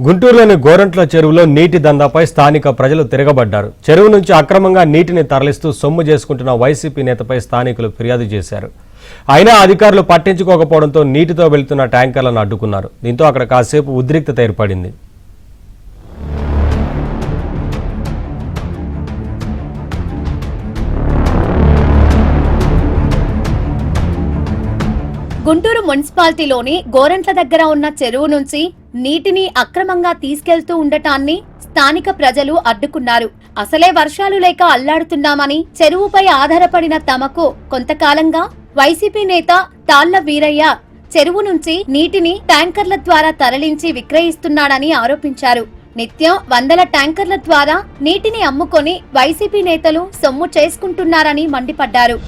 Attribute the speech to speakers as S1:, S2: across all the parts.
S1: గుంటూరులోని గోరంట్ల చెరువులో నీటి దందాపై స్థానిక ప్రజలు తిరగబడ్డారు. చెరువు నుంచి అక్రమంగా నీటిని తరలిస్తూ సొమ్ము చేసుకుంటున్న వైసీపీ నేతపై స్థానికులు ఫిర్యాదు చేశారు. అయినా అధికారులు పట్టించుకోకపోవడంతో నీటితో వెళ్తున్న ట్యాంకర్లను అడ్డుకున్నారు. దీంతో అక్కడ కాసేపు ఉద్రిక్తత ఏర్పడింది.
S2: గుంటూరు మున్సిపాలిటీలోని గోరంట్ల దగ్గర ఉన్న చెరువు నుంచి నీటిని అక్రమంగా తీసుకెళ్తూ ఉండటాన్ని స్థానిక ప్రజలు అడ్డుకున్నారు. అసలే వర్షాలు లేక అల్లాడుతున్నామని చెరువుపై ఆధారపడిన తమకు కొంతకాలంగా వైసీపీ నేత తాళ్ల వీరయ్య చెరువు నుంచి నీటిని ట్యాంకర్ల ద్వారా తరలించి విక్రయిస్తున్నాడని ఆరోపించారు. నిత్యం వందల ట్యాంకర్ల ద్వారా నీటిని అమ్ముకొని వైసీపీ నేతలు సొమ్ము చేసుకుంటున్నారని మండిపడ్డారు.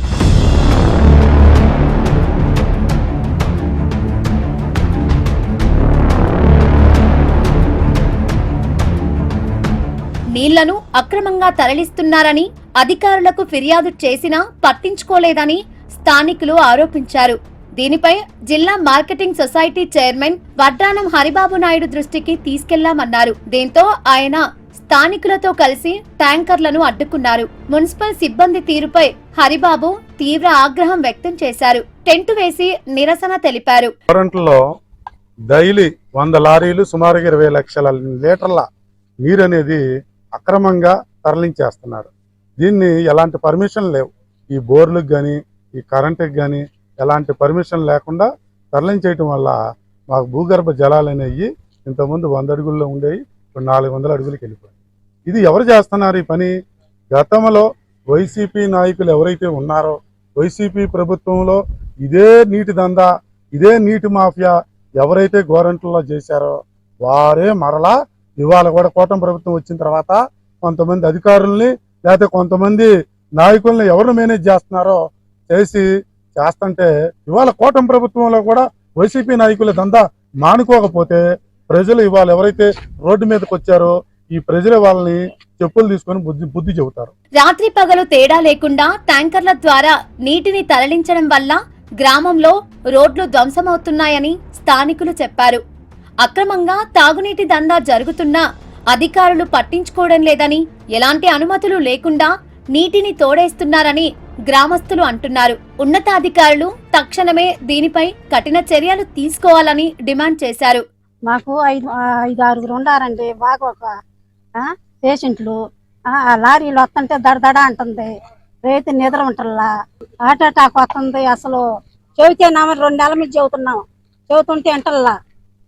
S2: నీళ్లను అక్రమంగా తరలిస్తున్నారని అధికారులకు ఫిర్యాదు చేసినా పట్టించుకోలేదని స్థానికులు ఆరోపించారు. దీనిపై జిల్లా మార్కెటింగ్ సొసైటీ చైర్మన్ వడ్డానం హరిబాబు నాయుడు దృష్టికి తీసుకెళ్లామన్నారు. దీంతో ఆయన స్థానికులతో కలిసి ట్యాంకర్లను అడ్డుకున్నారు. మున్సిపల్ సిబ్బంది తీరుపై హరిబాబు తీవ్ర ఆగ్రహం వ్యక్తం చేశారు. టెంటు వేసి నిరసన తెలిపారు.
S3: డైలీ 100 లారీలు సుమారుగా 20 లక్షల లీటర్ల నీరు అనేది అక్రమంగా తరలించేస్తున్నారు. దీన్ని ఎలాంటి పర్మిషన్ లేవు. ఈ బోర్లకు కానీ ఈ కరెంటుకి కానీ ఎలాంటి పర్మిషన్ లేకుండా తరలించేయటం వల్ల మాకు భూగర్భ జలాలు అనేవి ఇంతకుముందు 100 అడుగుల్లో ఉండేవి, ఇప్పుడు 400 అడుగులకి వెళ్ళిపోయాయి. ఇది ఎవరు చేస్తున్నారు ఈ పని? గతంలో వైసీపీ నాయకులు ఎవరైతే ఉన్నారో, వైసీపీ ప్రభుత్వంలో ఇదే నీటి దందా, ఇదే నీటి మాఫియా ఎవరైతే గోరంట్లలో చేశారో వారే మరలా ఇవాళ కూడా కూటమి ప్రభుత్వం వచ్చిన తర్వాత కొంతమంది అధికారుల్ని లేకపోతే కొంతమంది నాయకుల్ని ఎవరు మేనేజ్ చేస్తున్నారో చేస్తుంటే ఇవాళ కూటమి ప్రభుత్వంలో కూడా వైసీపీ నాయకుల దందా మానుకోకపోతే ప్రజలు ఇవాళ ఎవరైతే రోడ్డు మీదకి వచ్చారో ఈ ప్రజలు వాళ్ళని చెప్పులు తీసుకొని బుద్ధి చెబుతారు.
S2: రాత్రి పగలు తేడా లేకుండా ట్యాంకర్ల ద్వారా నీటిని తరలించడం వల్ల గ్రామంలో రోడ్లు ధ్వంసమవుతున్నాయని స్థానికులు చెప్పారు. అక్రమంగా తాగునీటి దందా జరుగుతున్నా అధికారులు పట్టించుకోవడం లేదని, ఎలాంటి అనుమతులు లేకుండా నీటిని తోడేస్తున్నారని గ్రామస్తులు అంటున్నారు. ఉన్నతాధికారులు తక్షణమే దీనిపై కఠిన చర్యలు తీసుకోవాలని డిమాండ్ చేశారు.
S4: మాకు 5-6 ఉండారండి. బాగా ఒక పేషెంట్లు లారీలు వస్తుంటే దడదడ అంటుంది, రైతు నిద్ర ఉంటల్లా, హార్ట్ అటాక్ వస్తుంది. అసలు చెబితే 2 నెలల మీద చెబుతుంటే అంటల్లా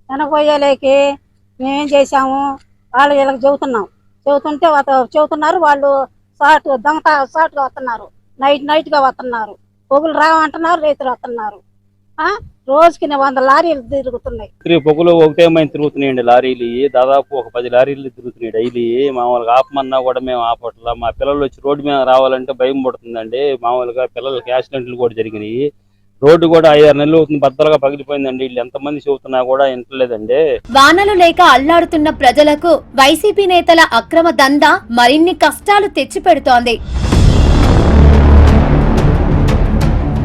S4: వెనకపోయేలేకి మేమేం చేసాము, వాళ్ళు వీళ్ళకి చెబుతున్నారు. వాళ్ళు సాటుగా వస్తున్నారు, నైట్ గా వస్తున్నారు, పొగులు రావంటున్నారు, రైతులు వస్తున్నారు. రోజుకి 100 లారీలు తిరుగుతున్నాయి.
S5: పొగులు ఒకటే మంది తిరుగుతున్నాయండి లారీలు. దాదాపు ఒక 10 లారీలు తిరుగుతున్నాయి డైలీ. మామూలుగా ఆపమన్నా కూడా మేము ఆపట్లా. మా పిల్లలు వచ్చి రోడ్డు మీద రావాలంటే భయం పడుతుందండి. మామూలుగా పిల్లలకి యాక్సిడెంట్లు కూడా జరిగినాయి. రోడ్డు కూడా 5-6 నెలలు అవుతుంది, బద్దలుగా పగిలిపోయిందండి. వీళ్ళు ఎంతమంది చెబుతున్నా కూడా వింటలేదండి.
S2: వానలు లేక అల్లాడుతున్న ప్రజలకు వైసీపీ నేతల అక్రమ దందా మరిన్ని కష్టాలు తెచ్చిపెడుతోంది.